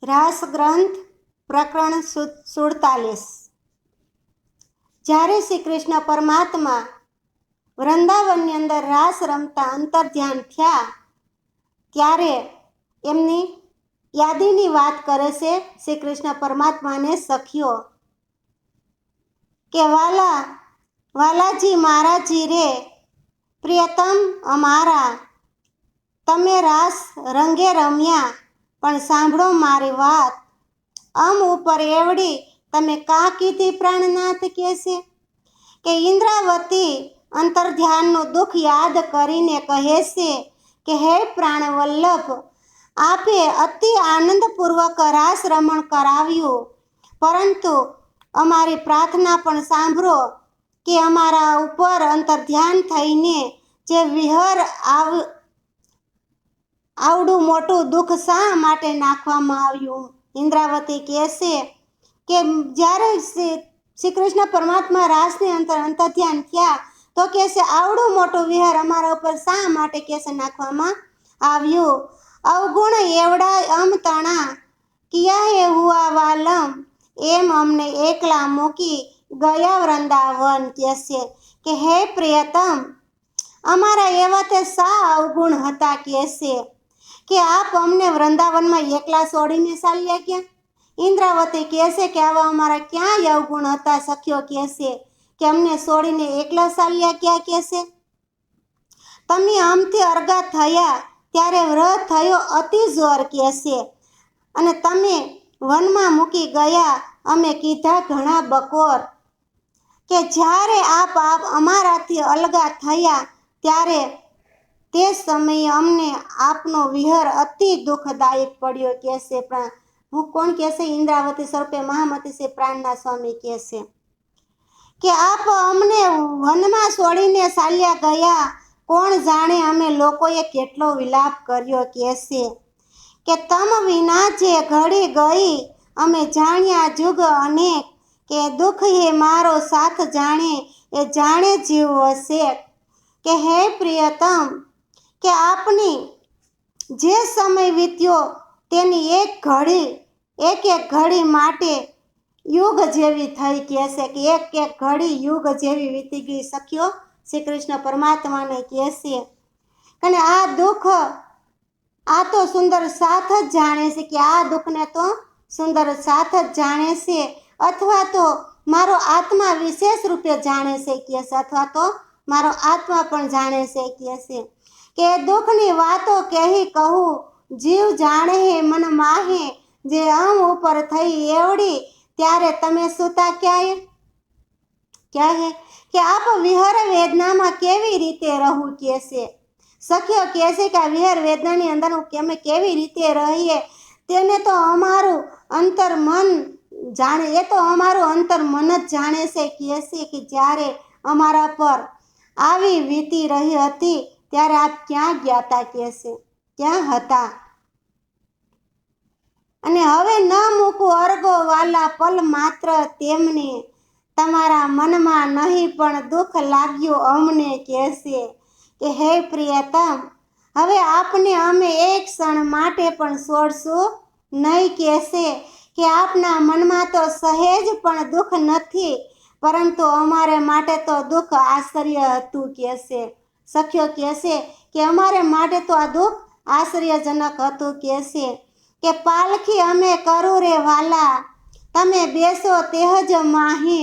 રાસ ગ્રંથ પ્રકરણ 47। જ્યારે શ્રી કૃષ્ણ પરમાત્મા વૃંદાવનની અંદર રાસ રમતા અંતર્ધ્યાન થયા ત્યારે એમની યાદીની વાત કરે છે શ્રી કૃષ્ણ પરમાત્માને સખીઓ કે વાલાજી મહારાજી રે પ્રિયતમ અમારા, તમે રાસ રંગે રમ્યા, પણ સાંભળો મારી વાત, અમ ઉપર એવડી તમે કા કીધી પ્રાણનાથ કહેશે કે ઇન્દ્રાવતી અંતર્ધ્યાનનું દુઃખ યાદ કરીને કહે છે કે હે પ્રાણ વલ્લભ, આપે અતિ આનંદપૂર્વક રાસ રમણ કરાવ્યું, પરંતુ અમારી પ્રાર્થના પણ સાંભળો કે અમારા ઉપર અંતર્ધ્યાન થઈને જે વિહર આવડું મોટું દુઃખ શા માટે નાખવામાં આવ્યું। ઇન્દ્રાવતી કહેશે કે જ્યારે શ્રી કૃષ્ણ પરમાત્મા રાસની અંતર્ધ્યાન થયા તો કહેશે આવડું મોટું વિહાર અમારા ઉપર શા માટે કહેશે નાખવામાં આવ્યું। અવગુણ એવડા અમ તણા કિયા હે હુઆ વાલમ, એમ અમને એકલા મૂકી ગયા વૃંદાવન કહેશે કે હે પ્રિયતમ, અમારા એવા તે શા અવગુણ હતા કહેશે કે આપ અમને વૃંદાવનમાં એકલા છોડીને ચાલ્યા ગયા। ઇન્દ્રાવતી કહેશે કે આવા અમારા ક્યાં અવગુણ હતા સખીઓ કહેશે કે અમને છોડીને એકલા ચાલ્યા ગયા કહેશે। તમે આમથી અર્ગા થયા ત્યારે વ્રત થયો અતિ જોર કહેશે, અને તમે વનમાં મૂકી ગયા અમે કીધા ઘણા બકોર, કે જ્યારે આપ અમારાથી અલગા થયા ત્યારે તે સમયે અમને આપનો વિહર અતિ દુઃખદાયક પડ્યો કહેશે। હું કોણ કહેશે? ઇન્દ્રાવતી સ્વરૂપે મહામતી શ્રી પ્રાણના સ્વામી કહેશે કે આપ અમને વનમાં છોડીને ચાલ્યા ગયા, કોણ જાણે અમે લોકોએ કેટલો વિલાપ કર્યો કહેશે કે તમ વિના જે ઘડી ગઈ અમે જાણ્યા જુગ અનેક, કે દુઃખ હે મારો સાથ જાણે એ જાણે જીવ વસે કે હે પ્રિયતમ, કે આપની જે સમય વીત્યો તેની એક ઘડી માટે યુગ જેવી થઈ કહેશે કે એક ઘડી યુગ જેવી વીતી ગઈ સખ્યો શ્રી કૃષ્ણ પરમાત્માને કહેશે। અને આ દુઃખ આ તો સુંદર સાથ જ જાણે છે, કે આ દુઃખને તો સુંદર સાથ જ જાણે છે, અથવા તો મારો આત્મા વિશેષ રૂપે જાણે છે કહેશે, અથવા તો મારો આત્મા પણ જાણે છે કહેશે કે દુઃખની વાતો કહી કહું જીવ જાણે હે મન માહે, જે અમ ઉપર થઈ એવડી ત્યારે તમે સૂતા ક્યાં હે કે આપ વિહર વેદનામાં કેવી રીતે રહું કહેશે। સખીઓ કહેશે કે આ વિહર વેદનાની અંદર અમે કેવી રીતે રહીએ તેને તો અમારું અંતર મન જાણે, એ તો અમારું અંતર મન જ જાણે છે કહેશે કે જ્યારે અમારા પર આવી વીતી રહી હતી ત્યારે આપ ક્યાં ગયા હતા કહેશે, ક્યાં હતા। અને હવે ન મૂકું અર્ગો વાલા પલ માત્ર તેમને, તમારા મનમાં નહીં પણ દુઃખ લાગ્યું અમને કહેશે કે હે પ્રિયતમ, હવે આપને અમે એક ક્ષણ માટે પણ છોડશું નહીં કહેશે કે આપના મનમાં તો સહેજ પણ દુઃખ નથી, પરંતુ અમારે માટે તો દુઃખ આશ્ચર્ય હતું કહેશે। સખ્યો કહેશે કે અમારે માટે તો આ દુઃખ આશ્ચર્યજનક હતું કહેશે કે પાલખી અમે કરું રે વાલા, તમે બેસો તેજ માહે,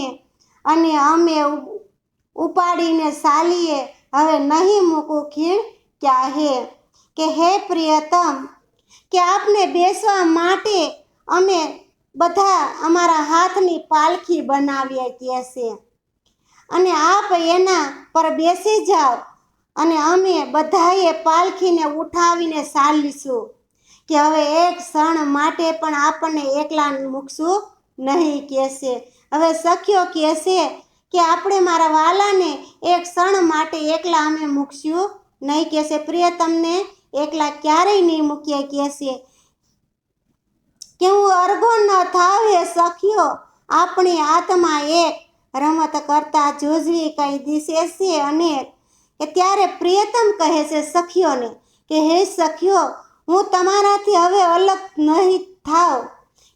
અને અમે ઉપાડીને ચાલીએ હવે નહીં મૂકું ખીણ ક્યાહે કે હે પ્રિયતમ, કે આપને બેસવા માટે અમે બધા અમારા હાથની પાલખી બનાવીએ કહેશે, અને આપ એના પર બેસી જાઓ અને અમે બધાએ પાલખીને ઉઠાવીને ચાલીશું, કે હવે એક ક્ષણ માટે પણ આપણને એકલા મૂકશું નહીં કહેશે। હવે સખીઓ કહેશે કે આપણે મારા વાલાને એક ક્ષણ માટે એકલા અમે મૂકશું નહીં કહેશે, પ્રિય તમને એકલા ક્યારેય નહીં મૂકીએ કહેશે કે હું અર્ગો ન થાવ હે સખીઓ, આપણી આત્મા એક રમત કરતા જોજવી કઈ દિશે છે અનેક, કે ત્યારે પ્રિયતમ કહે છે સખીઓને કે હે સખીઓ, હું તમારાથી હવે અલગ નહીં થાવ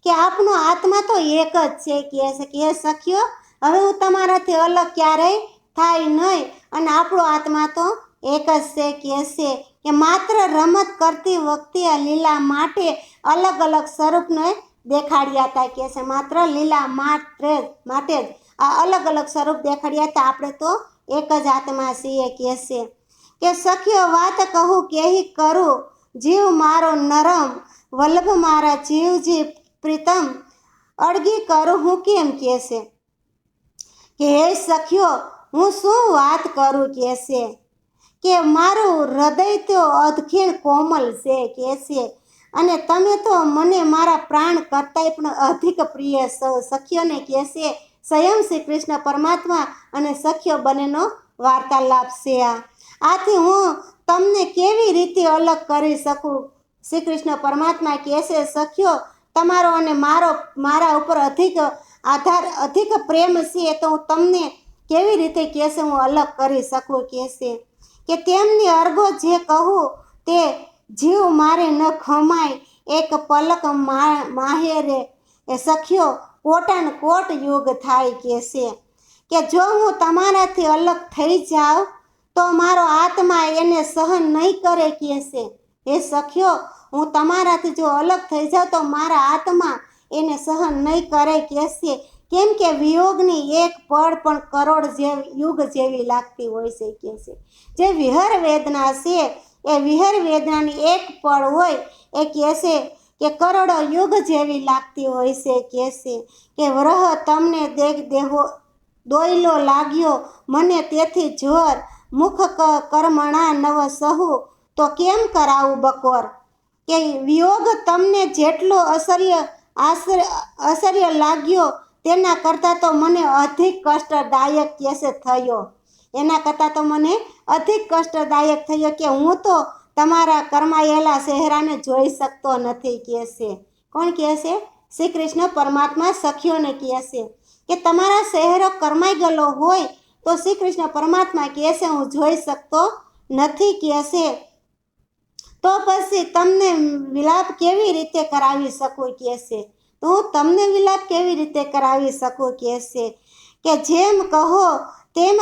કે આપનો આત્મા તો એક જ છે કહે છે કે હે સખીઓ હવે હું તમારાથી અલગ ક્યારેય થાય નહીં અને આપણો આત્મા તો એક જ છે કહે છે કે માત્ર રમત કરતી વખતે આ લીલા માટે અલગ અલગ સ્વરૂપને દેખાડ્યા હતા કહે છે માત્ર લીલા માટે જ આ અલગ અલગ સ્વરૂપ દેખાડ્યા હતા આપણે તો એક જ આત્મા છીએ કહે છે કે સખીઓ વાત કહું કેહી કરું જીવ મારો નરમ વલ્લભ મારા જીવજી પ્રીતમ અડગી કરું હું કેમ કહે છે કે હે સખીઓ હું શું વાત કરું કહે છે કે મારું હૃદય તો અધખીણ કોમલ છે કહે છે અને તમે તો મને મારા પ્રાણ કરતાંય પણ અધિક પ્રિય સખીઓને કહે છે સ્વયં શ્રી કૃષ્ણ પરમાત્મા અને સખીઓ બંનેનો વાર્તાલાપ છે આથી હું તમને કેવી રીતે અલગ કરી શકું શ્રી કૃષ્ણ પરમાત્મા કહે છે સખીઓ તમારો અને મારા ઉપર અધિક પ્રેમ છે તો હું તમને કેવી રીતે કહે છે હું અલગ કરી શકું કહે છે કે તેમની અર્ગો જે કહું તે જીવ મારે ન ખમાય એક પલક માહેરે એ સખીઓ કોટાન કોટ યુગ થાય કહે છે કે જો હું તમારાથી અલગ થઈ જાઉં તો મારો આત્મા એને સહન નહીં કરે કહે છે હે સખીઓ હું તમારાથી જો અલગ થઈ જાઉં તો મારા આત્મા એને સહન નહીં કરે કહે છે કેમ કે વિયોગની એક પળ પણ કરોડ યુગ જેવી લાગતી હોય છે કહે છે જે વિહર વેદના છે એ વિહર વેદનાની એક પળ હોય એ કહે છે કે કરોડો યુગ જેવી લાગતી હોય છે કહે છે કે વરહ તમને દેહો દોયલો લાગ્યો મને તેથી જોર મુખ કર્મણા નવ સહુ તો કેમ કરાવું બકોર કે વિયોગ તમને જેટલો અસહ્ય લાગ્યો તેના કરતાં તો મને અધિક કષ્ટદાયક કેસે થયો એના કરતાં તો મને અધિક કષ્ટદાયક થયો કે હું તો તમારા કરમાયેલા ચહેરાને જોઈ શકતો નથી કહે છે કોણ કહે છે શ્રી કૃષ્ણ પરમાત્મા સખીઓને કહે છે કે તમારા ચહેરો કરમાઈ ગયેલો હોય તો શ્રી કૃષ્ણ પરમાત્મા કહે છે હું જોઈ શકતો નથી કહે છે તો પછી તમને વિલાપ કેવી રીતે કરાવી શકું કહે છે તો હું તમને વિલાપ કેવી રીતે કરાવી શકું કહે છે કે જેમ કહો તેમ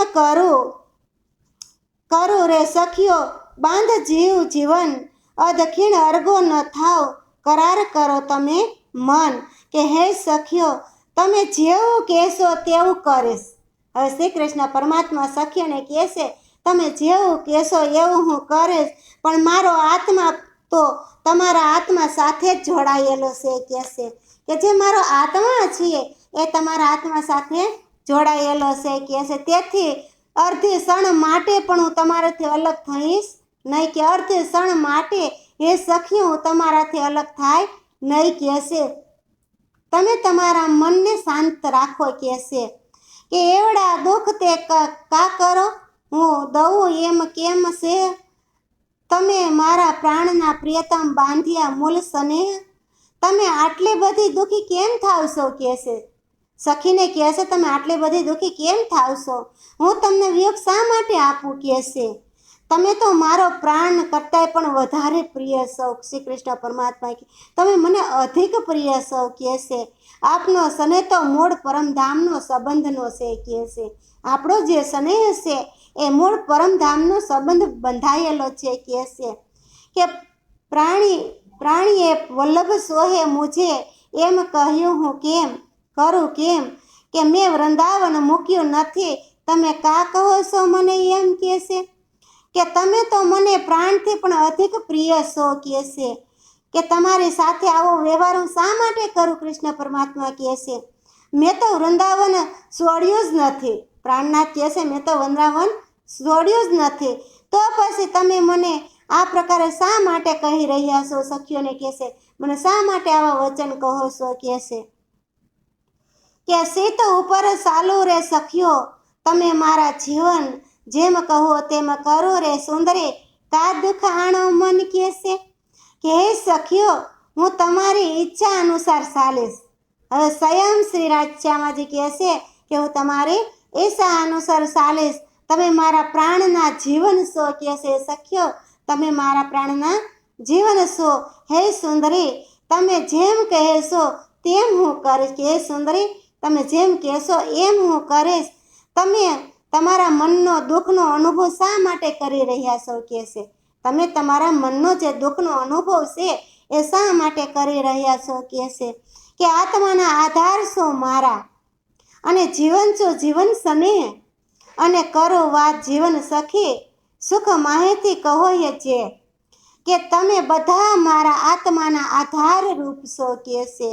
કરું રે સખીઓ બાંધ જીવન અધખીણ અર્ગો ન થાવ કરાર કરો તમે મન કે હે સખીઓ તમે જેવું કહેશો તેવું કરીશ હવે શ્રી કૃષ્ણ પરમાત્મા સખીઓને કહે છે તમે જેવું કહેશો એવું હું કરીશ પણ મારો આત્મા તો તમારા આત્મા સાથે જ જોડાયેલો છે કહે છે કે જે મારો આત્મા છે એ તમારા આત્મા સાથે જોડાયેલો છે કહે છે તેથી અડધી ક્ષણ માટે પણ હું તમારાથી અલગ થઈશ નહીં કે અડધી ક્ષણ માટે એ સખી હું તમારાથી અલગ થાય નહીં કહે છે તમે તમારા મનને શાંત રાખો કહે છે કે એવડા દુઃખ તે કા કરો હું દઉં એમ કેમ છે તમે મારા પ્રાણના પ્રિયતમ બાંધ્યા મૂલ સ્નેહ તમે આટલી બધી દુઃખી કેમ થાવશો કહે છે સખીને કહે છે તમે આટલી બધી દુઃખી કેમ થાવશો હું તમને વિયોગ શા માટે આપું કહે છે તમે તો મારો પ્રાણ કરતાંય પણ વધારે પ્રિય છો શ્રી કૃષ્ણ પરમાત્મા કે તમે મને અધિક પ્રિય છો કહે છે આપનો સ્નેહ તો મૂળ પરમધામનો સંબંધનો છે કહે છે આપણો જે સ્નેહ છે એ મૂળ પરમધામનો સંબંધ બંધાયેલો છે કહે છે કે પ્રાણીએ વલ્લભ સોહે મુझे એમ કહ્યું હું કેમ કરું કેમ કે મેં વૃંદાવન મૂક્યું નથી તમે કા કહો છો મને એમ કહે છે કે તમે તો મને પ્રાણથી પણ અધિક પ્રિય છો કહે છે કે તમારી સાથે આવો વ્યવહાર હું શા માટે કરું કૃષ્ણ પરમાત્મા કહે છે મેં તો વૃંદાવન છોડ્યું જ નથી પ્રાણનાથ કહે છે મેં તો વૃંદાવન છોડ્યું જ નથી તો પછી તમે મને આ પ્રકારે શા માટે કહી રહ્યા છો સખીઓને કહે છે મને શા માટે આવા વચન કહો છો કહે છે કે શીત ઉપર ચાલુ રે સખીઓ તમે મારા જીવન જેમ કહો તેમ કરો રે સુંદરી કા દુઃખ આણો મન કહે છે કે હે સખીઓ હું તમારી ઈચ્છા અનુસાર ચાલીશ હવે સ્વયં શ્રી રાધશ્યામાજી કહે છે કે હું તમારી ઈચ્છા અનુસાર ચાલીશ તમે મારા પ્રાણના જીવન છો કહે છે સખીઓ તમે મારા પ્રાણના જીવન છો હે સુંદરી તમે જેમ કહેશો તેમ હું કરીશ. કે હે સુંદરી, તમે જેમ કહેશો એમ હું કરીશ. તમે તમારા મનનો દુઃખનો અનુભવ શા માટે કરી રહ્યા છો? કહેશે તમે તમારા મનનો જે દુઃખનો અનુભવ છે એ શા માટે કરી રહ્યા છો? કહેશે કે આત્માના આધાર છો મારા, અને જીવન છો જીવન સ્નેહ, અને કરો વાત જીવન સખી, સુખ માહિતી કહો જે, કે તમે બધા મારા આત્માના આધાર રૂપ છો. કહેશે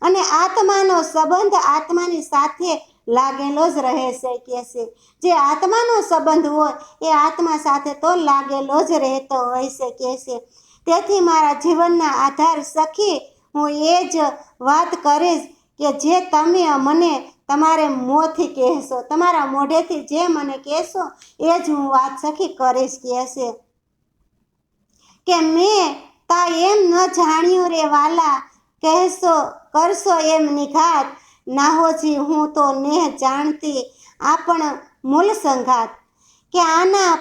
અને આત્માનો સંબંધ આત્માની સાથે લાગેલો જ રહે છે. કહેશે જે આત્માનો સંબંધ હોય એ આત્મા સાથે તો લાગેલો જ રહેતો હોય છે. કહેશે તેથી મારા જીવનના આધાર સખી હું એ જ વાત કરીશ કે જે તમે મને તમારે મોંથી કહેશો, તમારા મોઢેથી જે મને કહેશો એ જ હું વાત સખી કરીશ. કહેશે કે મેં તા એમ ન જાણ્યું રે વાલા, કહેશો કરશો એમ નિઘાત, નાહોજી હું તો નેહ જાણતી આપણ મૂલ સંઘાત. કે આના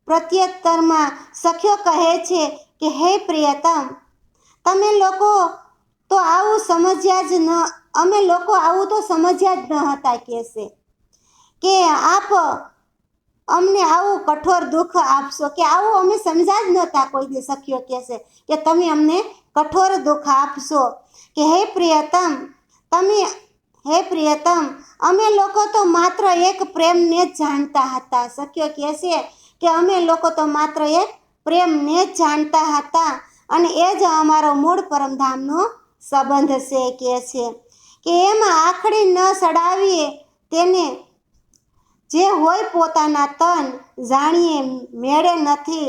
પ્રત્યુત્તરમાં સખ્યો કહે છે કે હે પ્રિયતમ, તમે લોકો તો આવું સમજ્યા જ ન, અમે લોકો આવું તો સમજ્યા જ ન હતા. કહેશે કે આપ અમને આવું કઠોર દુઃખ આપશો, કે આવું અમે સમજા જ નહોતા કોઈ દી. સખ્યો કહેશે કે તમે અમને કઠોર દુઃખ આપશો. કે હે પ્રિયતમ અમે લોકો તો માત્ર એક પ્રેમને જ જાણતા હતા. સખ્યો કહેશે કે અમે લોકો તો માત્ર એક પ્રેમને જ જાણતા હતા, અને એ જ અમારો મૂળ પરમધામનો સંબંધ છે. કહેશે કે એમાં આખડી ન સડાવીએ તેને, જે હોય પોતાના તન, જાણીએ મેળે નથી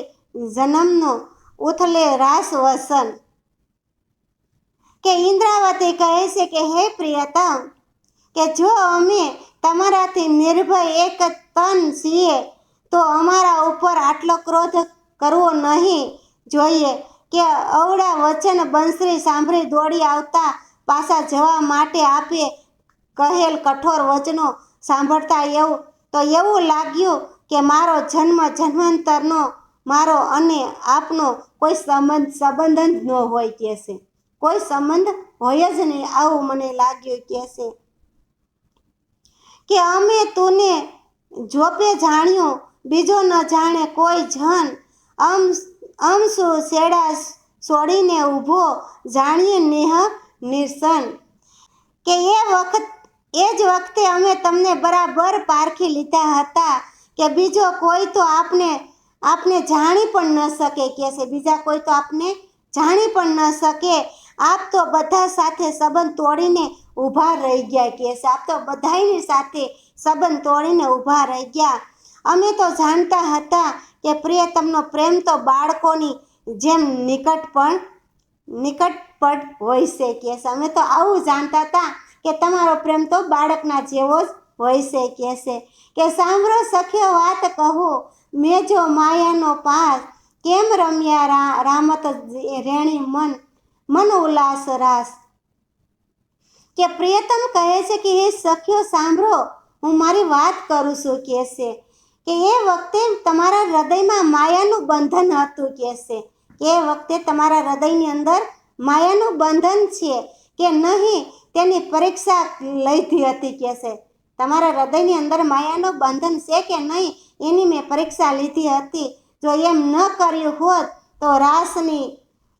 જન્મનો ઉથલે રાસ વસન. કે ઇન્દ્રાવતી કહે છે કે હે પ્રિયતમ, કે જો અમે તમારાથી નિર્ભય એક તન છીએ તો અમારા ઉપર આટલો ક્રોધ કરવો નહીં જોઈએ કે અવળા વચન બંસરી સાંભળી દોડી આવતા પાછા જવા માટે આપે કહેલ કઠોર વચનો સાંભળતા એવું લાગ્યું કે મારો જન્મ જન્માંતરનો મારો અને આપનો કોઈ સંબંધ જ ન હોય. કહેશે કોઈ સંબંધ હોય જ નહીં આવું મને લાગ્યું. કહેશે કે અમે તુને જોપે જાણ્યું, બીજો ન જાણે કોઈ જન, શું છેડા છોડીને ઊભો, જાણીએ નેહ નિર્સન. કે એ જ વખતે અમે તમને બરાબર પારખી લીધા હતા કે બીજો કોઈ તો આપને જાણી પણ ન શકે. કહેશે બીજા કોઈ તો આપને જાણી પણ ન શકે. આપ તો બધા સાથે સંબંધ તોડીને ઊભા રહી ગયા. કહેશે આપ તો બધાની સાથે સંબંધ તોડીને ઊભા રહી ગયા. અમે તો જાણતા હતા કે પ્રિયતમનો પ્રેમ તો બાળકોની જેમ નિકટપટ હોય છે. કહેશે અમે તો આવું જાણતા હતા કે તમારો પ્રેમ તો બાળકના જેવો જ હોય છે. કહેશે કે સાંભળો સખ્યો વાત કહું, મેં જો માયાનો પાસ, કેમ રમ્યા રામત રેણી મન ઉલ્લાસ રાસ. કે પ્રિયતમ કહે છે કે એ સખ્યો સાંભળો, હું મારી વાત કરું છું. કહેશે કે એ વખતે તમારા હૃદયમાં માયાનું બંધન હતું. કહેશે કે એ વખતે તમારા હૃદયની અંદર માયાનું બંધન છે કે નહીં તેની પરીક્ષા લીધી હતી. કહેશે તમારા હૃદયની અંદર માયાનું બંધન છે કે નહીં એની મેં પરીક્ષા લીધી હતી. જો એમ ન કર્યું હોત તો રાસની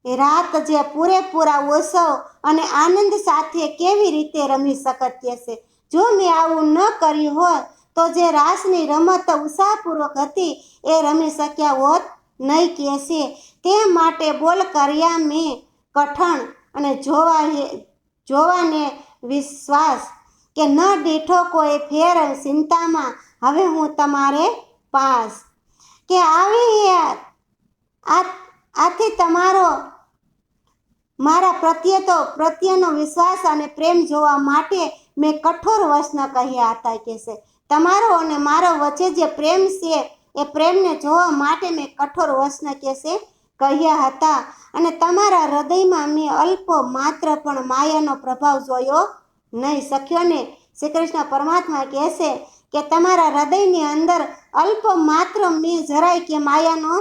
રાત જે પૂરેપૂરા ઉત્સવ અને આનંદ સાથે કેવી રીતે રમી શકત. કહેશે જો મેં આવું ન કર્યું હોત તો જે રાસની રમત ઉત્સાહપૂર્વક હતી એ રમી શક્યા હોત નહીં. કહેશે તે માટે બોલ કર્યા મેં કઠણ, અને જોવાને વિશ્વાસ, કે ન દીઠો કોઈ ફેર ચિંતામાં, હવે હું તમારે પાસ. કે આથી તમારો મારા પ્રત્યેનો વિશ્વાસ અને પ્રેમ જોવા માટે મેં કઠોર વચન કહ્યા હતા. કહેશે તમારો અને મારો વચ્ચે જે પ્રેમ છે એ પ્રેમને જોવા માટે મેં કઠોર વચન કહેશે કહ્યા હતા. અને તમારા હૃદયમાં મેં અલ્પ માત્ર પણ માયાનો પ્રભાવ જોયો નહીં. સખ્યોને શ્રી કૃષ્ણ પરમાત્મા કહેશે કે તમારા હૃદયની અંદર અલ્પ માત્ર મેં જરાય કે માયાનો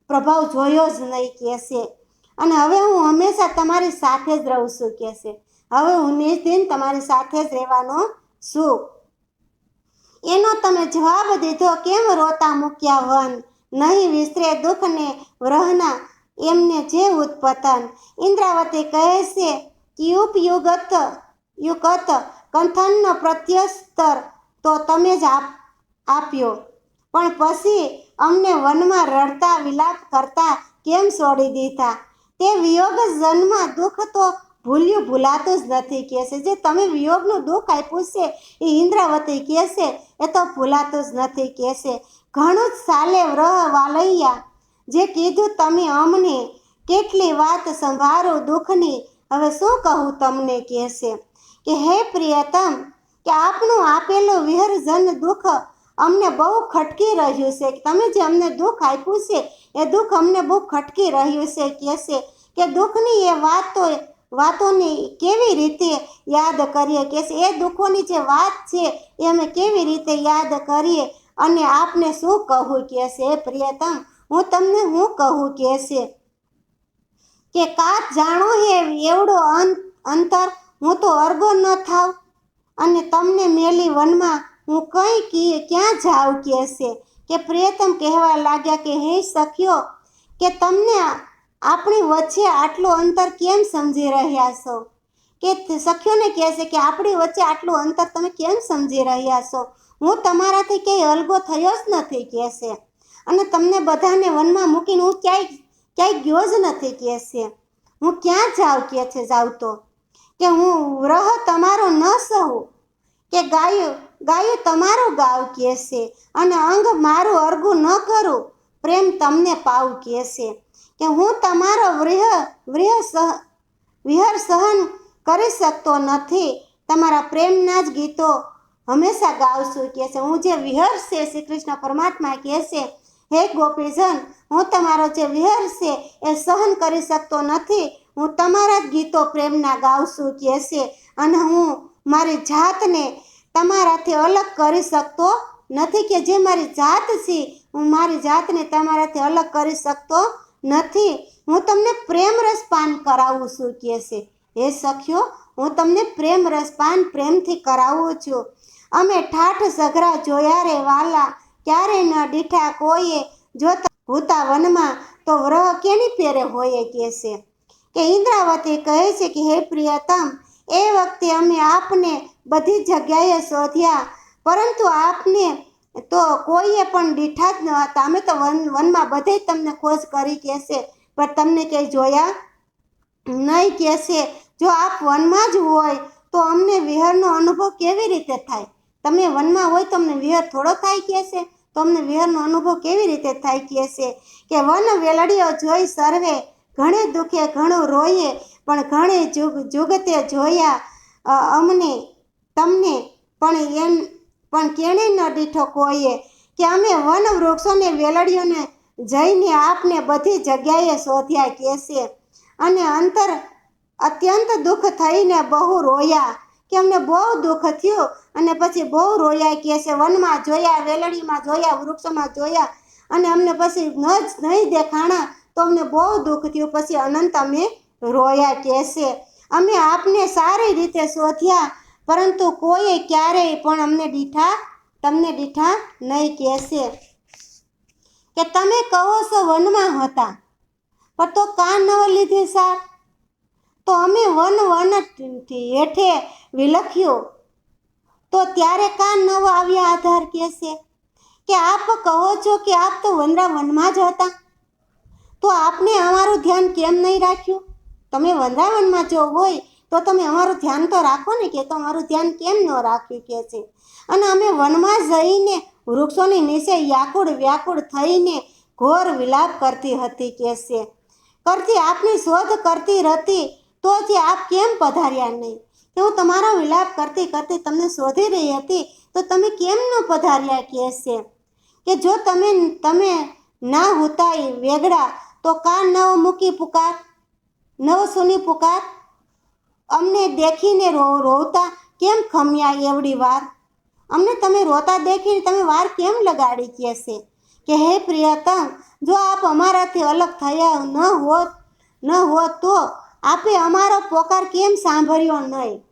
પ્રભાવ જોયો જ નહીં. કહેશે અને હવે હું હંમેશા તમારી સાથે જ રહું છું કહેશે. હવે હું નિર્દિન તમારી સાથે જ રહેવાનો છું. એનો તમે જવાબ દીધો, કેમ રોતા મૂક્યા વન, નહીં વિસ્તરે દુઃખને વ્રહના એમને જે ઉત્પતન. ઇન્દ્રાવતી કહે છે યુગત કંથનનો પ્રત્યુત્તર તો તમે જ આપ્યો, પણ પછી અમને વનમાં રડતા વિલાપ કરતા કેમ છોડી દીધા. તે વિયોગ જન્મ દુઃખ તો ભૂલાતું જ નથી કહેશે. જે તમે વિયોગનું દુઃખ આપ્યું છે એ ઇન્દ્રાવતી કહેશે એ તો ભૂલાતું જ નથી કહેશે. ઘણું જ ચાલે વ્રહ વાલૈયા, જે કીધું તમે અમને, કેટલી વાત સંભાળું દુઃખની, હવે શું કહું તમને કહેશે. કે હે પ્રિયતમ, કે આપનું આપેલું વિહરજન દુઃખ અમને બહુ ખટકી રહ્યું છે. તમે જે અમને દુઃખ આપ્યું છે એ દુઃખ અમને બહુ ખટકી રહ્યું છે કહેશે. કે દુઃખની એ વાતોને કેવી રીતે યાદ કરીએ કહેશે. એ દુઃખોની જે વાત છે એ અમે કેવી રીતે યાદ કરીએ અને આપને શું કહું કહેશે. હે પ્રિયતમ, હું તમને શું કહું કહેશે. કે કાચ જાણો હે એવડો અંતર, હું તો અર્ગો ન થાવ અને તમને મેલી વનમાં હું ક્યાં જાઉં કહેશે. કે પ્રિયતમ કહેવા લાગ્યા કે હે સખ્યો, કે તમને આપણી વચ્ચે આટલું અંતર કેમ સમજી રહ્યા છો. કે સખ્યોને કહેશે કે આપણી વચ્ચે આટલું અંતર તમે કેમ સમજી રહ્યા છો. હું તમારાથી ક્યાંય અલગો થયો જ નથી કહેશે. અને તમને બધાને વનમાં મૂકીને હું ક્યાંય ગયો જ નથી કહેશે. હું ક્યાં જાઉં કહે છે. જાઉં તો કે હું વ્રહ તમારો ન સહું, કે ગાયું તમારું ગાવ કહેશે, અને અંગ મારું અર્ગું ન કરું, પ્રેમ તમને પાવું કહેશે. કે હું તમારો વિહર સહન કરી શકતો નથી, તમારા પ્રેમના જ ગીતો હંમેશા ગાવશું કહેશે. હું જે વિહર છે, શ્રી કૃષ્ણ પરમાત્મા કહેશે, હે ગોપીજન, હું તમારો જે વિહર છે એ સહન કરી શકતો નથી, હું તમારા જ ગીતો પ્રેમના ગાવશું કહેશે. અને હું મારી જાતને તમારાથી અલગ કરી શકતો નથી. કે જે મારી જાત છે, હું મારી જાતને તમારાથી અલગ કરી શકતો નથી. હું તમને પ્રેમ રસપાન કરાવું છું કહેશે. હે સખ્યો, હું તમને પ્રેમ રસપાન પ્રેમથી કરાવું છું. અમે ઠાઠ ઝઘરા જોયા રે વાલા, ક્યારે ન દીઠા કોઈએ, જોતા હુતા વનમાં તો વ્રહ કેની પેરે હોય કહેશે. કે ઇન્દ્રાવતી કહે છે કે હે પ્રિયતમ, એ વખતે અમે આપને બધી જગ્યાએ શોધ્યા, પરંતુ આપને તો કોઈએ પણ દીઠા જ ન હતા. અમે તો વનમાં બધે તમને ખોજ કરી કહેશે, પણ તમને ક્યાંય જોયા નહીં કહેશે. જો આપ વનમાં જ હોય તો અમને વિહરનો અનુભવ કેવી રીતે થાય. તમે વનમાં હોય તો અમને વિહર થોડો થાય કહેશે. તો અમને વિહરનો અનુભવ કેવી રીતે થાય કહેશે. કે વન વેલડીઓ જોઈ સર્વે, ઘણે દુઃખે ઘણું રોઈએ, પણ ઘણે જુગતે જોયા અમને તમને, પણ કેણે ન દીઠો કોઈએ. કે અમે વન વૃક્ષોને વેલડીઓને જઈને આપને બધી જગ્યાએ શોધ્યા કહેશે. અને અત્યંત દુઃખ થઈને બહુ રોયા. કે અમને બહુ દુઃખ થયું અને પછી બહુ રોયા કહેશે. વનમાં જોયા, વેલડીમાં જોયા, વૃક્ષોમાં જોયા, અને અમને પછી નહીં દેખાણા તો અમને બહુ દુઃખ થયું. પછી અનંત અમે રોયા કહેશે. અમે આપને સારી રીતે શોધ્યા, પરંતુ કોઈએ ક્યારેય પણ તમને દીઠા નહીં કહેશે. કે તમે કહો છો વનમાં હતા, પણ તો કાન ન લીધી સાર, તો અમે વનથી હેઠે વિલખ્યું, તો ત્યારે કાન ન આવ્યા આધાર કહેશે. કે આપ કહો છો કે આપ તો વનમાં જ હતા, તો આપને અમારું ધ્યાન કેમ નહીં રાખ્યું. તમે વૃંદાવનમાં જો હોય તો તમે અમારું ધ્યાન તો રાખો ને, કે તો અમારું ધ્યાન કેમ ન રાખ્યું કહેશે. અને અમે વનમાં જઈને વૃક્ષોની નીચે વ્યાકુળ થઈને ઘોર વિલાપ કરતી હતી કહેશે. આપની શોધ કરતી હતી, તો જે આપ કેમ પધાર્યા નહીં. કે હું તમારો વિલાપ કરતી તમને શોધી રહી હતી, તો તમે કેમ ન પધાર્યા કહેશે. કે જો તમે ના હુતાય વેગડા, તો કા નવ મૂકી પુકાર, નવ સુની પુકાર. અમને દેખીને રોતા કેમ ખમ્યા એવડી વાર, અમને તમે રોતા દેખીને તમે વાર કેમ લગાડી કહેશે. કે હે પ્રિયતમ, જો આપ અમારાથી અલગ થયા ન હોત ન હોત તો આપે અમારો પોકાર કેમ સાંભળ્યો નહીં?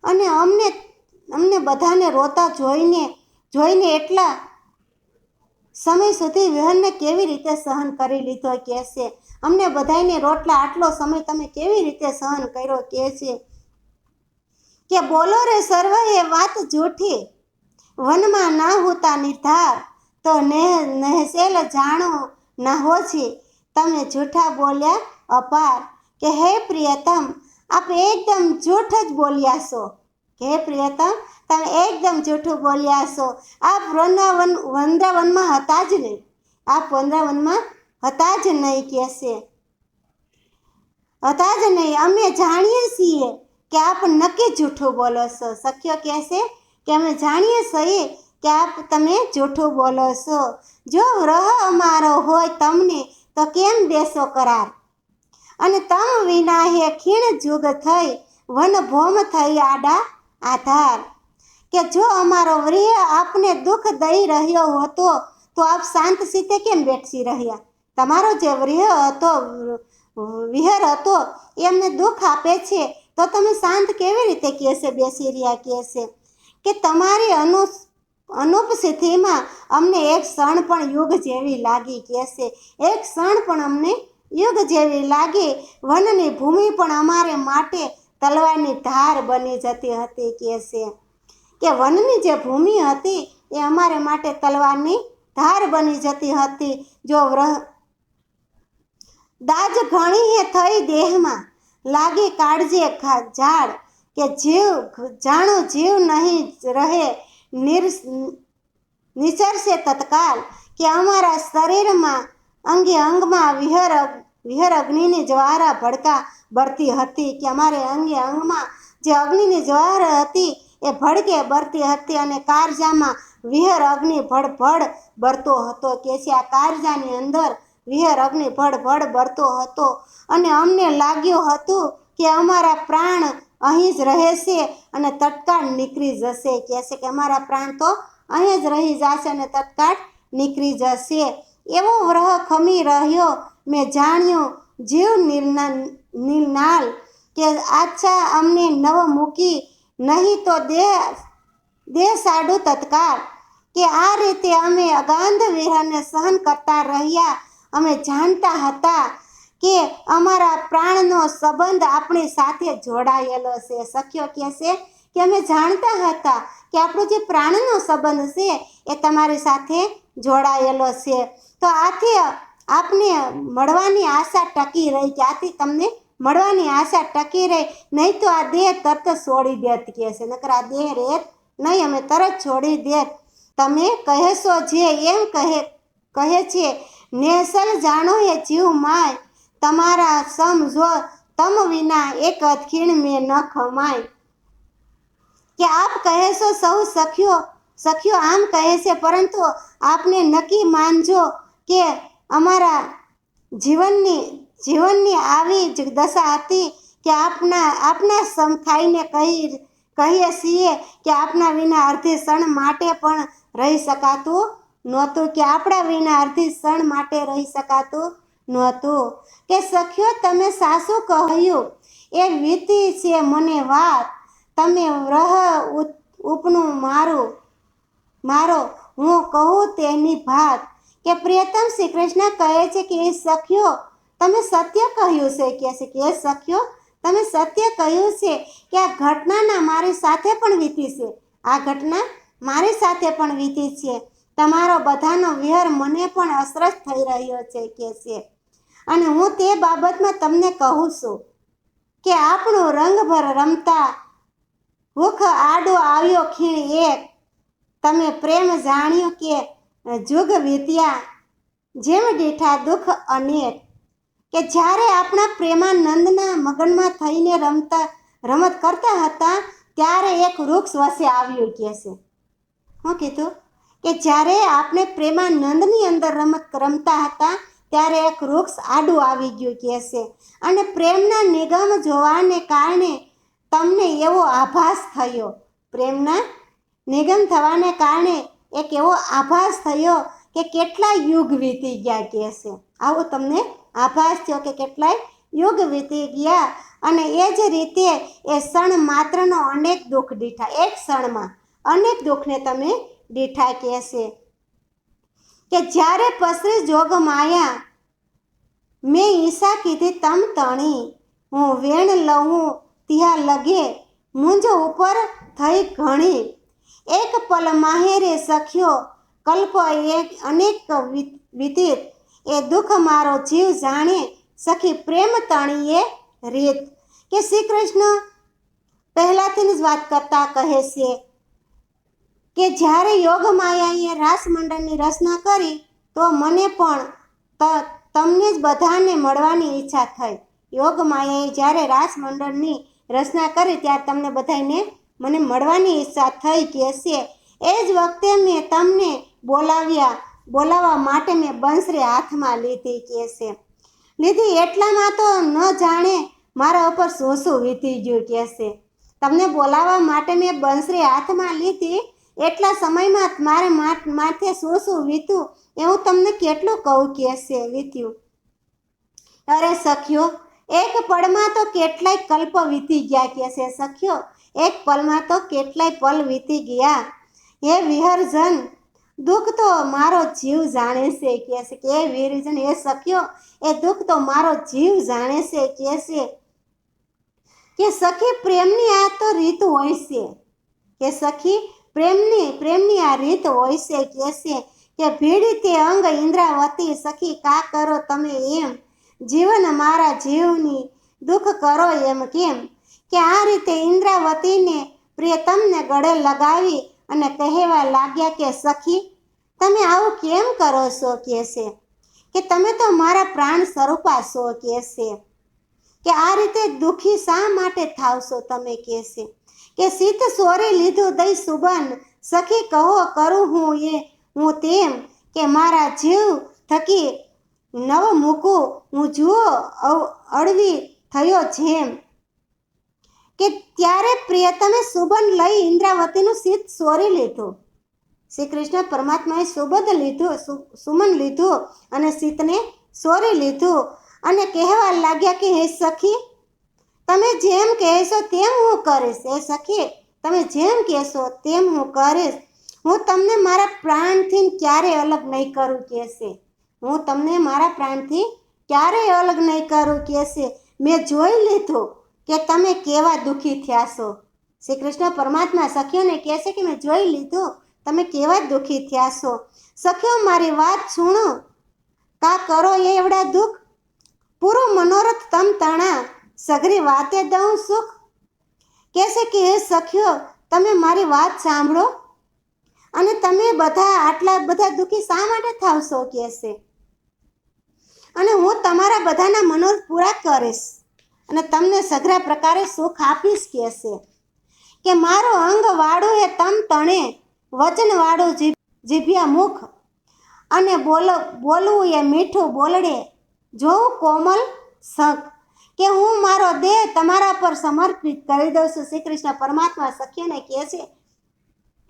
અને અમને બધાને રોતા જોઈને એટલા સમય સુધી વિહનને કેવી રીતે સહન કરી લીધો કહેશે? અમને બધાને રોટલા આટલો સમય તમે કેવી રીતે સહન કર્યો કહેશે? કે બોલો રે સર્વ એ વાત જૂઠી, વનમાં ના હોતા નિર્ધાર, તો નહેસેલ જાણો ના હો છે, તમે જૂઠા બોલ્યા અપાર. કે હે પ્રિયતમ, આપ એકદમ જૂઠ જ બોલ્યા છો. કે હે પ્રિયતમ, તમે એકદમ જૂઠું બોલ્યા છો. આપ વૃંદાવનમાં હતા જ નહીં. આપ વૃંદાવનમાં હતા જ નહીં કહેશે. હતા જ નહીં. અમે જાણીએ છીએ કે આપ નક્કી જૂઠું બોલો છો. સખ્યો કહેશે કે અમે જાણીએ છીએ કે તમે જૂઠું બોલો છો. જો વ્રહ અમારો હોય તમને તો કેમ દેશો કરાર? અને તમ વિના હે ખીણ જુગ થઈ, વન ભોમ થઈ આડા આધાર. કે જો અમારો વ્રીહ આપને દુઃખ દઈ રહ્યો હતો તો આપ શાંત સીતે કેમ બેઠી રહ્યા? તમારો જે વિહર હતો એ અમને દુઃખ આપે છે તો તમે શાંત કેવી રીતે કહેશે બેસી રહ્યા કહેશે? કે તમારી અનુપસ્થિતિમાં અમને એક ક્ષણ પણ યુગ જેવી લાગી કહેશે. એક ક્ષણ પણ અમને યુગ જેવી લાગી. વનની ભૂમિ પણ અમારે માટે તલવારની ધાર બની જતી હતી કહેશે. કે વનની જે ભૂમિ હતી એ અમારે માટે તલવારની ધાર બની જતી હતી. જો દાજ ઘણી હે થઈ દેહમાં, લાગી કાળજે ઝાડ. કે જીવ નહીં રહે નિચરશે તત્કાલ. કે અમારા શરીરમાં અંગે અંગમાં વિહર અગ્નિની જ્વારા ભડકા બળતી હતી. કે અમારે અંગે અંગમાં જે અગ્નિની જ્વાર હતી એ ભડકે બળતી હતી અને કારજામાં વિહર અગ્નિ ભડભડ બળતો હતો. કે છે આ કારજાની અંદર વિહર અગ્નિ ભડભડ બળતો હતો. અને અમને લાગ્યું હતું કે અમારા પ્રાણ અહીં જ રહેશે અને તત્કાળ નીકળી જશે. કહેશે કે અમારા પ્રાણ તો અહીં જ રહી જશે અને તત્કાળ નીકળી જશે. એવો વ્રહ ખમી રહ્યો મેં જાણ્યું જીવ નિર્નાલ. કે આચ્છા અમને નવ મૂકી નહીં તો દેહ સાડું તત્કાળ. કે આ રીતે અમે અગાધ વિરહને સહન કરતા રહ્યા. અમે જાણતા હતા કે અમારા પ્રાણનો સંબંધ આપણી સાથે જોડાયેલો છે. સખ્યો કહેશે કે અમે જાણતા હતા કે આપણો જે પ્રાણનો સંબંધ છે એ તમારી સાથે જોડાયેલો છે. તો આથી આપને મળવાની આશા ટકી રહી. કે આથી તમને મળવાની આશા ટકી રહી, નહીં તો આ દેહ તરત છોડી દેત કહેશે. નકર આ દેહ રહેત નહીં, અમે તરત છોડી દેત. તમે કહેશો જે એમ કહે છે નેસલ જાણો એ જીવ માય, તમારા સમ જો તમ વિના એક અધખીણ મેં ન ખમાય. કે આપ કહેશો સૌ સખ્યો આમ કહે છે, પરંતુ આપને નક્કી માનજો કે અમારા જીવનની આવી જ દશા હતી કે આપના સમ થાઈને કહીએ છીએ કે આપના વિના અડધી ક્ષણ માટે પણ રહી શકાતું નહોતું. કે આપણા વિના અડધી ક્ષણ માટે રહી શકાતું નહોતું. કે સખ્યો તમે સાસુ કહ્યું એ વીતી છે મને વાત, તમે વ્રહ ઉપનું મારો હું કહું તેની ભાત. કે પ્રિયતમ શ્રી કૃષ્ણ કહે છે કે એ સખ્યો તમે સત્ય કહ્યું છે. કે એ સખ્યો તમે સત્ય કહ્યું છે કે આ ઘટનાના મારી સાથે પણ વીતી છે. આ ઘટના મારી સાથે પણ વીતી છે. તમારો બધાનો વિહર મને પણ અસરજ થઈ રહ્યો છે કે છે. અને હું તે બાબતમાં તમને કહું છું કે આપણું રંગભર રમતા ભૂખ આડો આવ્યો ખીણ એક. તમે પ્રેમ જાણ્યો કે જુગ વીત્યા જેમ દીઠા દુઃખ અનેક. કે જ્યારે આપણા પ્રેમાનંદના મગનમાં થઈને રમત કરતા હતા ત્યારે એક વૃક્ષ વસે આવ્યું કે છે. શું કીધું? કે જ્યારે આપણે પ્રેમાનંદની અંદર રમતા હતા ત્યારે એક વૃક્ષ આડું આવી ગયું કે છે. અને પ્રેમના નિગમ જોવાને કારણે તમને એવો આભાસ થયો. પ્રેમના નિગમ થવાને કારણે એક એવો આભાસ થયો કે કેટલા યુગ વીતી ગયા કે છે. આવો તમને આભાસ થયો કે કેટલાય યુગ વીતી ગયા અને એ જ રીતે એ ક્ષણ માત્રનો અનેક દુઃખ દીઠા, એક ક્ષણમાં અનેક દુઃખને તમે દીઠા કહેશે કે જ્યારે પસરી જોગ માયા મેં ઈશા કીધી તમ તણી, હું વેણ લઉં ત્યાં લગે મુંજ ઉપર થઈ ઘણી, એક પલ માહેરે સખ્યો કલ્પ એક અનેક વિતિત, એ દુઃખ મારો જીવ જાણે સખી પ્રેમ તણીએ રીત. કે શ્રી કૃષ્ણ પહેલાથી જ વાત કરતા કહે છે કે જ્યારે યોગ માયાએ રાસ મંડળની રચના કરી તો મને પણ તમને જ બધાને મળવાની ઈચ્છા થઈ. યોગ માયાએ જ્યારે રાસ મંડળની રચના કરી ત્યારે તમને બધાને મને મળવાની ઈચ્છા થઈ કહેશે. એ જ વખતે મેં તમને બોલાવવા માટે મેં બંસરી હાથમાં લીધી કહેશે. લીધી એટલામાં તો ન જાણે મારા ઉપર શું શું વીતી ગયું કહેશે. તમને બોલાવવા માટે મેં બંસરી હાથમાં લીધી એટલા સમયમાં મારે માથે શું શું વીતું એ હું તમને કેટલું કહું કહેશે વીત્યું. અરે સખ્યો એક પળમાં તો કેટલાય કલ્પ વીતી ગયા કહેશે. સખ્યો એક પલમાં તો કેટલાય પલ વીતી ગયા. હે વિહરજન દુઃખ તો મારો જીવ જાણે છે કહેશે કે હે વિહરજન હે સખ્યો એ દુઃખ તો મારો જીવ જાણે છે કહેશે કે સખી પ્રેમની આ તો રીત હોય છે, કે સખી પ્રેમની આ રીત હોય છે કહેશે કે ભીડી તે અંગ ઇન્દ્રાવતી સખી કા કરો તમે એમ, જીવન મારા જીવની દુઃખ કરો એમ કેમ. કે આ રીતે ઇન્દ્રાવતીને પ્રિયતમને ગળે લગાવી અને કહેવા લાગ્યા કે સખી તમે આવું કેમ કરો છો કહેશે કે તમે તો મારા પ્રાણ સ્વરૂપા છો કહેશે કે આ રીતે દુઃખી શા માટે થાવશો તમે કહેશે કે શીત સોરી લીધું દઈ સુબન સખી કહો કરું હું તેમ, કે મારા જીવ થકી નવ મૂકું હું જુઓ અળવી થયો જેમ. કે ત્યારે પ્રિયતમે સુબન લઈ ઇન્દ્રાવતીનું શીત સોરી લીધું. શ્રી કૃષ્ણ પરમાત્માએ સુમન લીધું અને શીતને સોરી લીધું અને કહેવા લાગ્યા કે હે સખી તમે જેમ કહેશો તેમ હું કરીશ. હે સખી તમે જેમ કહેશો તેમ હું કરીશ. હું તમને મારા પ્રાણથી ક્યારેય અલગ નહીં કરું કહેશે. હું તમને મારા પ્રાણથી ક્યારેય અલગ નહીં કરું કહેશે. મેં જોઈ લીધું કે તમે કેવા દુઃખી થયા છો. શ્રી કૃષ્ણ પરમાત્મા સખીઓને કહેશે કે મેં જોઈ લીધું તમે કેવા દુઃખી થયા છો. સખીઓ મારી વાત સુણો કા કરો એવડા દુઃખ, પૂરું મનોરથ તમ તણા સઘરી વાતે દઉં સુખ. કહેશે કે હે સખીઓ તમે મારી વાત સાંભળો અને તમે બધા આટલા બધા દુઃખી શા માટે થાવશો કહેશે, અને હું તમારા બધાના મનોરથ પૂરા કરીશ અને તમને સઘળા પ્રકારે સુખ આપીશ કહેશે. કે મારો અંગ વાળું એ તમ તણે વચન વાળું જીભ્યા મુખ, અને બોલવું એ મીઠું બોલડે જોઉં કોમલ સખ. કે હું મારો દેહ તમારા પર સમર્પિત કરી દઉં છું. શ્રી કૃષ્ણ પરમાત્મા સખીઓને કહે છે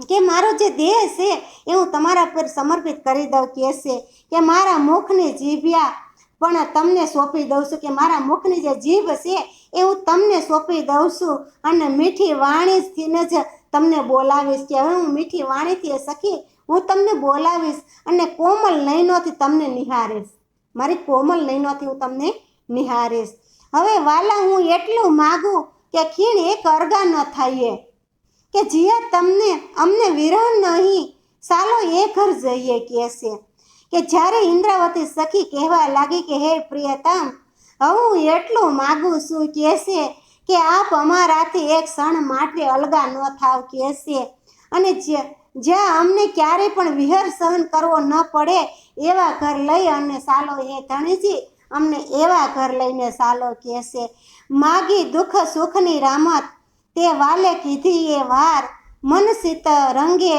કે મારો જે દેહ છે એ હું તમારા પર સમર્પિત કરી દઉં કહેશે. કે મારા મુખની જીભ્યા પણ તમને સોંપી દઉં છું. કે મારા મુખની જે જીભ છે એ હું તમને સોંપી દઉં છું અને મીઠી વાણીથી જ તમને બોલાવીશ. કે હવે હું મીઠી વાણીથી સખી હું તમને બોલાવીશ અને કોમલ નયનોથી તમને નિહારીશ. મારી કોમલ નયનોથી હું તમને નિહારીશ. હવે વાલા હું એટલું માગું કે ખીણ એક અરગા ન થઈએ, કે જીયા તમને અમને વિરહ નહીં સાલો એ ઘર જઈએ કહેશે. કે જ્યારે ઇન્દ્રાવતી સખી કહેવા લાગી કે હે પ્રિયતમ હું એટલું માગું છું કહેશે કે આપ અમારાથી એક ક્ષણ માટે અલગા ન થાવ કહેશે, અને જ્યાં અમને ક્યારેય પણ વિહર સહન કરવો ન પડે એવા ઘર લઈ અને સાલો એ ધણીજી અમને એવા ઘર લઈને સાલો કહેશે. માગી દુઃખ સુખની રામત તે વાલે કીધી એ વાર, મન સીત રંગે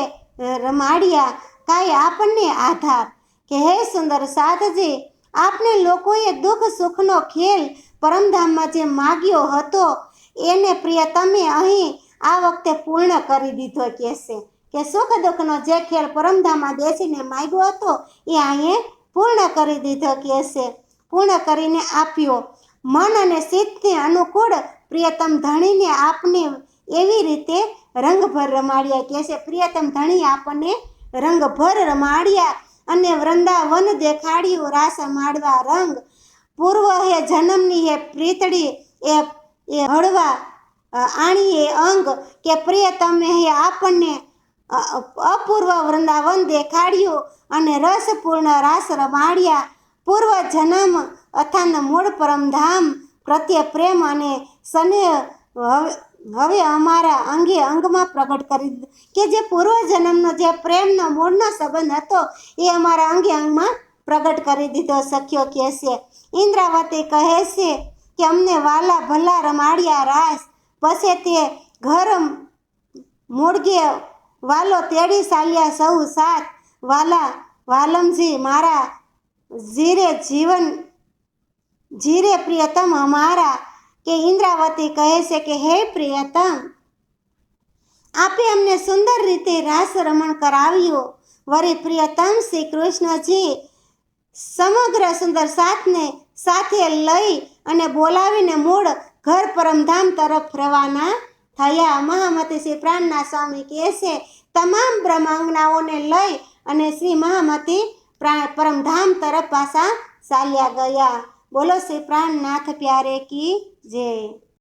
રમાડ્યા કાંઈ આપણને આધાર. કે હે સુંદર સાધજી આપને લોકોએ દુઃખ સુખનો ખેલ પરમધામમાં જે માગ્યો હતો એને પ્રિય તમે અહીં આ વખતે પૂર્ણ કરી દીધો કહેશે. કે સુખ દુઃખનો જે ખેલ પરમધામમાં બેસીને માગ્યો હતો એ અહીં પૂર્ણ કરી દીધો કહેશે. પૂર્ણ કરીને આપ્યો. મન અને ચિત્તને અનુકૂળ પ્રિયતમ ધણીને આપને એવી રીતે રંગભર રમાડ્યા. કહે છે પ્રિયતમ ધણી આપણને રંગભર રમાડ્યા અને વૃંદાવન દેખાડ્યું રાસ માડવા રંગ. પૂર્વ હે જન્મની હે પ્રીતડી એ હળવા આણીએ અંગ. કે પ્રિયતમે હે આપણને અપૂર્વ વૃંદાવન દેખાડ્યું અને રસપૂર્ણ રાસ રમાડ્યા. પૂર્વ જન્મ અથાન મૂળ પરમધામ પ્રત્યે પ્રેમ અને સ્નેહ હવે અમારા અંગે અંગમાં પ્રગટ કરી દીધો. કે જે પૂર્વ જન્મનો જે પ્રેમનો મૂળનો સંબંધ હતો એ અમારા અંગે અંગમાં પ્રગટ કરી દીધો. સખ્યો કહે છે ઇન્દ્રાવતી કહે છે કે અમને વાલા ભલા રમાડ્યા રાસ. પછી તે ઘર મૂળગે વાલો તેડી ચાલ્યા સૌ સાથ. વાલા વાલમજી મારા જીરે પ્રિયતમ અમારા. કે ઇન્દ્રાવતી કહે છે કે હે પ્રિયતમ આપે અમને સુંદર રીતે રાસ રમણ કરાવ્યો. વળી પ્રિયતમ શ્રી કૃષ્ણજી સમગ્ર સુંદર સાથને સાથે લઈ અને બોલાવીને મૂળ ઘર પરમધામ તરફ રવાના થયા. મહામતી શ્રી પ્રાણનાથ સ્વામી કહે છે તમામ બ્રહ્માંગનાઓને લઈ અને શ્રી મહામતી પરમધામ તરફ પાછા ચાલ્યા ગયા. બોલો શ્રી પ્રાણનાથ પ્યારે કી જય.